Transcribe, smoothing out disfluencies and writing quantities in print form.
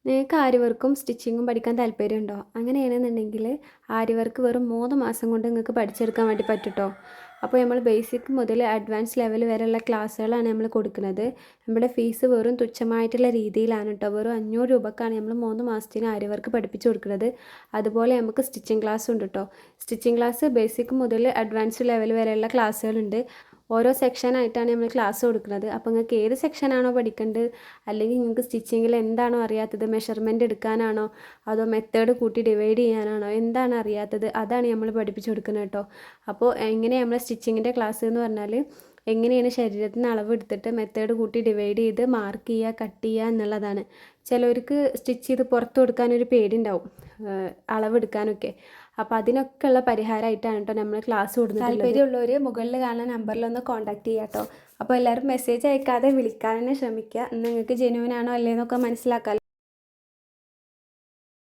നിങ്ങൾക്ക് ആരി വർക്കും സ്റ്റിച്ചിങ്ങും പഠിക്കാൻ താല്പര്യമുണ്ടോ? അങ്ങനെയാണെന്നുണ്ടെങ്കിൽ ആരി വർക്ക് വെറും 3 മാസം കൊണ്ട് നിങ്ങൾക്ക് പഠിച്ചെടുക്കാൻ വേണ്ടി പറ്റും ട്ടോ. അപ്പോൾ നമ്മൾ ബേസിക് മുതൽ അഡ്വാൻസ് ലെവൽ വരെയുള്ള ക്ലാസ്സുകളാണ് നമ്മൾ കൊടുക്കുന്നത്. നമ്മുടെ ഫീസ് വെറും തുച്ഛമായിട്ടുള്ള രീതിയിലാണ് ട്ടോ. വെറും 500 രൂപക്കാണ് നമ്മൾ 3 മാസത്തിന് ആരി വർക്ക് പഠിപ്പിച്ച് കൊടുക്കുന്നത്. അതുപോലെ നമുക്ക് സ്റ്റിച്ചിങ് ക്ലാസ് ഉണ്ട് ട്ടോ. സ്റ്റിച്ചിങ് ക്ലാസ് ബേസിക് മുതൽ അഡ്വാൻസ് ലെവൽ വരെയുള്ള ക്ലാസ്സുകളുണ്ട്. ഓരോ സെക്ഷനായിട്ടാണ് നമ്മൾ ക്ലാസ് കൊടുക്കുന്നത്. അപ്പോൾ നിങ്ങൾക്ക് ഏത് സെക്ഷനാണോ പഠിക്കേണ്ടത്, അല്ലെങ്കിൽ നിങ്ങൾക്ക് സ്റ്റിച്ചിങ്ങിൽ എന്താണോ അറിയാത്തത്, മെഷർമെൻറ്റ് എടുക്കാനാണോ അതോ മെത്തേഡ് കൂട്ടി ഡിവൈഡ് ചെയ്യാനാണോ, എന്താണ് അറിയാത്തത് അതാണ് നമ്മൾ പഠിപ്പിച്ച് കൊടുക്കുന്നത് കേട്ടോ. അപ്പോൾ എങ്ങനെ നമ്മൾ സ്റ്റിച്ചിങ്ങിൻ്റെ ക്ലാസ് എന്ന് പറഞ്ഞാൽ എങ്ങനെയാണ് ശരീരത്തിൽ നിന്ന് അളവ് എടുത്തിട്ട് മെത്തേഡ് കൂട്ടി ഡിവൈഡ് ചെയ്ത് മാർക്ക് ചെയ്യുക, കട്ട് ചെയ്യുക എന്നുള്ളതാണ്. ചിലവർക്ക് സ്റ്റിച്ച് ചെയ്ത് പുറത്ത് കൊടുക്കാനൊരു പേടിയുണ്ടാവും, അളവെടുക്കാനൊക്കെ. അപ്പോൾ അതിനൊക്കെ ഉള്ള പരിഹാരമായിട്ടാണ് കേട്ടോ നമ്മൾ ക്ലാസ് കൊടുക്കുന്നത്. താല്പര്യമുള്ളവർ മുകളിൽ കാണുന്ന നമ്പറിലൊന്ന് കോൺടാക്ട് ചെയ്യാം കേട്ടോ. അപ്പോൾ എല്ലാവരും മെസ്സേജ് അയക്കാതെ വിളിക്കാൻ തന്നെ ശ്രമിക്കുക. നിങ്ങൾക്ക് ജെന്യുവൻ ആണോ അല്ലേന്നൊക്കെ മനസ്സിലാക്കാം.